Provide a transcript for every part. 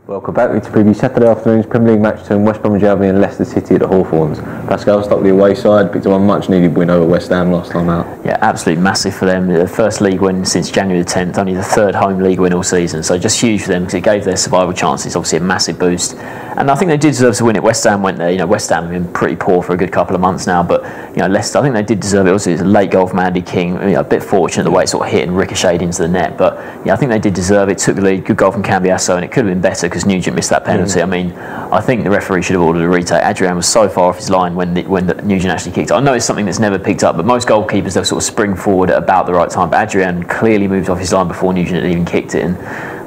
Welcome back to preview Saturday afternoon's Premier League match between West Bromwich Albion and Leicester City at the Hawthorns. Pascal, start with the away side, picked up a much needed win over West Ham last time out. Yeah, absolutely massive for them. The first league win since January the 10th, only the third home league win all season, so just huge for them because it gave their survival chances obviously a massive boost. And I think they did deserve to win it. West Ham went there. West Ham have been pretty poor for a good couple of months now, but Leicester, I think they did deserve it. Also, it's a late goal from Andy King. A bit fortunate the way it sort of hit and ricocheted into the net, but I think they did deserve it. Took the lead, good goal from Cambiasso, and it could have been better because Nugent missed that penalty. I mean, I think the referee should have ordered a retake. Adrian was so far off his line when Nugent actually kicked it. I know it's something that's never picked up, but most goalkeepers, they'll sort of spring forward at about the right time. But Adrian clearly moved off his line before Nugent had even kicked it, and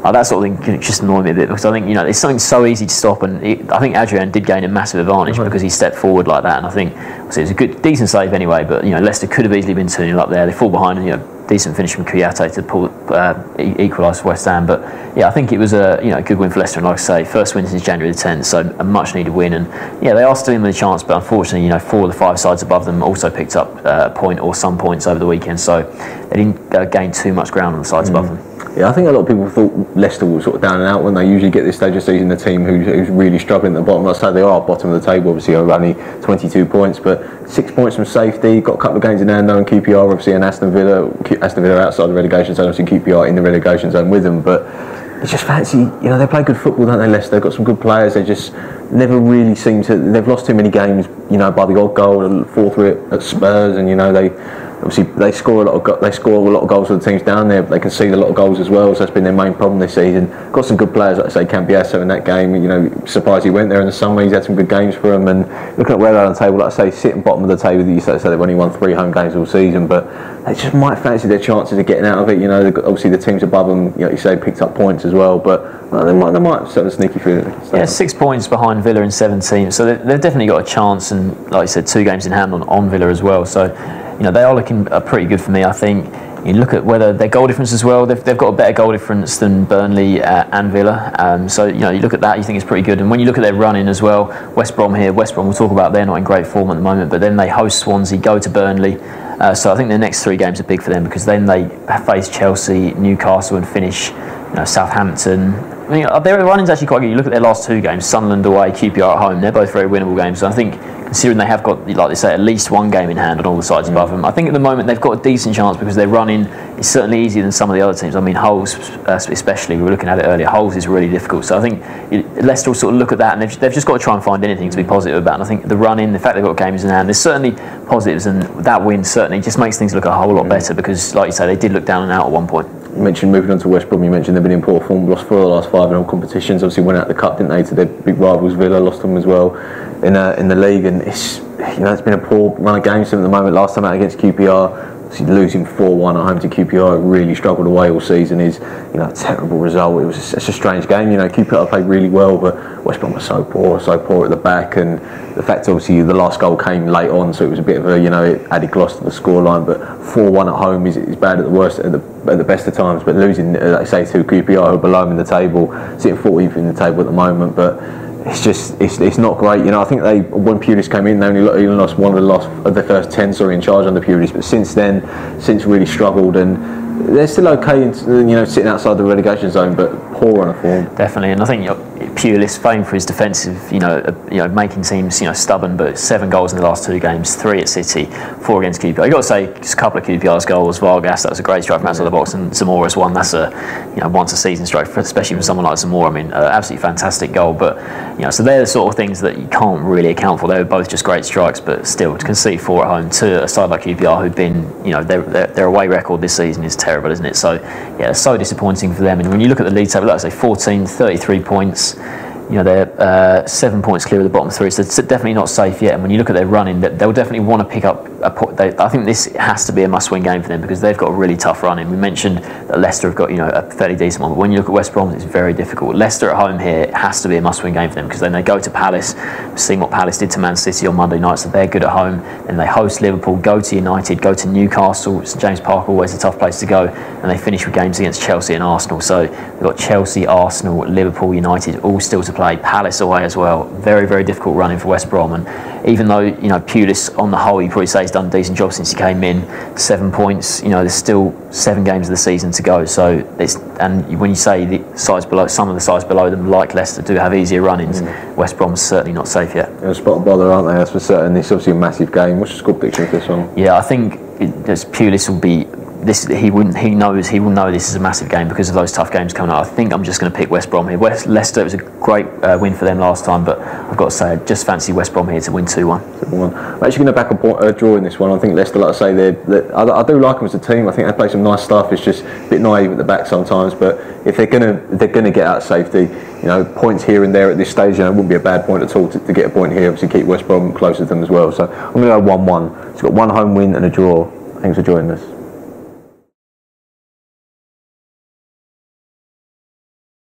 that sort of thing can just annoy me a bit because I think it's something so easy to stop, and I think Adrian did gain a massive advantage because he stepped forward like that, and I think it was a decent save anyway. But Leicester could have easily been 2-0 up there. They fall behind, and decent finish from Kouyaté to equalise for West Ham. But I think it was a good win for Leicester, and like I say, first win since January the 10th, so a much needed win. And they are still in with a chance, but unfortunately 4 of the 5 sides above them also picked up a point or some points over the weekend, so they didn't gain too much ground on the sides above them. Yeah, I think a lot of people thought Leicester were sort of down and out when they usually get this stage of season. The team who's really struggling at the bottom. Like I say, they are bottom of the table, obviously, only 22 points, but 6 points from safety. Got a couple of games in hand, knowing QPR, obviously, and Aston Villa outside the relegation zone. Obviously, QPR in the relegation zone with them, but it's just fancy. They play good football, don't they, Leicester? They've got some good players. They just never really seem to. They've lost too many games, by the odd goal, 4-3 at Spurs, and they score a lot of goals for the teams down there. But they concede a lot of goals as well, so that's been their main problem this season. Got some good players, like I say, Cambiasso in that game. Surprised he went there in the summer. He's had some good games for them. And looking at where they're on the table, like I say, sitting bottom of the table. You say they've only won 3 home games all season, but they just might fancy their chances of getting out of it. Obviously the teams above them, you say, picked up points as well, but they might sort of sneaky through it. Yeah, 6 points behind Villa in 17, so they've definitely got a chance. And like I said, 2 games in hand on Villa as well. So they are looking pretty good for me, I think. You look at whether their goal difference as well, they've got a better goal difference than Burnley and Villa. So you look at that, you think it's pretty good. And when you look at their run-in as well, West Brom, we'll talk about, they're not in great form at the moment, but then they host Swansea, go to Burnley. So I think the next 3 games are big for them because then they face Chelsea, Newcastle, and finish Southampton. Their run-in's actually quite good. You look at their last 2 games, Sunderland away, QPR at home, they're both very winnable games. So I think, considering they have got, like they say, at least 1 game in hand on all the sides above them, I think at the moment they've got a decent chance because their running is certainly easier than some of the other teams. Hull especially, we were looking at it earlier, Hull is really difficult. So I think Leicester will sort of look at that, and they've just got to try and find anything to be positive about. And I think the running, the fact they've got games in hand, there's certainly positives, and that win certainly just makes things look a whole lot better because, like you say, they did look down and out at one point. You mentioned moving on to West Brom, you mentioned they've been in poor form, lost 4 of the last 5 in all competitions, obviously went out the cup, didn't they, to their big rivals Villa, lost them as well in the league, and it's been a poor run of games for them at the moment. Last time out against QPR, losing 4-1 at home to QPR, really struggled away all season, is a terrible result. It's a strange game. QPR played really well, but West Brom was so poor at the back, and the fact obviously the last goal came late on, so it was a bit of a it added gloss to the scoreline. But 4-1 at home is bad at the worst, at the best of times. But losing, like I say, to QPR, who are below them in the table, sitting 14th in the table at the moment, but it's not great. I think when Pulis came in, they only lost one of their first 10 in charge under Pulis, but since really struggled, and they're still okay in, sitting outside the relegation zone, but poor on a form. Definitely, and I think Pulis, famed for his defensive, making teams stubborn, but 7 goals in the last 2 games, 3 at City, 4 against QPR. You got to say, just a couple of QPR's goals. Vargas, that was a great strike from outside the box, and Zamora's one. That's a once a season strike, especially for someone like Zamora. Absolutely fantastic goal. But so they're the sort of things that you can't really account for. They were both just great strikes, but still to concede 4 at home to a side like QPR, who've been their away record this season is terrible, isn't it? So it's so disappointing for them. And when you look at the league table, like I say, 14, 33 points. They're 7 points clear of the bottom 3, so it's definitely not safe yet. And when you look at their running, they'll definitely want to pick up a point. I think this has to be a must-win game for them because they've got a really tough running. We mentioned that Leicester have got a fairly decent one, but when you look at West Brom, it's very difficult. Leicester at home here has to be a must-win game for them because then they go to Palace, seeing what Palace did to Man City on Monday night, so they're good at home. Then they host Liverpool, go to United, go to Newcastle. St James Park, always a tough place to go, and they finish with games against Chelsea and Arsenal. So they've got Chelsea, Arsenal, Liverpool, United all still to play. Palace away as well. Very, very difficult running for West Brom. And even though, you know, Pulis on the whole, you probably say he's done a decent job since he came in. 7 points. You know, there's still 7 games of the season to go. So and when you say the sides below, some of the sides below them, like Leicester, do have easier run-ins. West Brom's certainly not safe yet. They're a spot of bother, aren't they? That's for certain. It's obviously a massive game. What's your score prediction for this one? Yeah, I think Pulis will be. He will know this is a massive game because of those tough games coming up. I think I'm just going to pick West Brom here. Leicester, it was a great win for them last time, but I've got to say I just fancy West Brom here to win 2-1. I'm actually going to back a draw in this one. I think Leicester, like I say, I do like them as a team. I think they play some nice stuff. It's just a bit naive at the back sometimes, but if they're going to get out of safety, you know, points here and there at this stage, you know, it wouldn't be a bad point at all to get a point here. Obviously, keep West Brom close to them as well. So I'm going to go 1-1. It's got one home win and a draw. Thanks for joining us.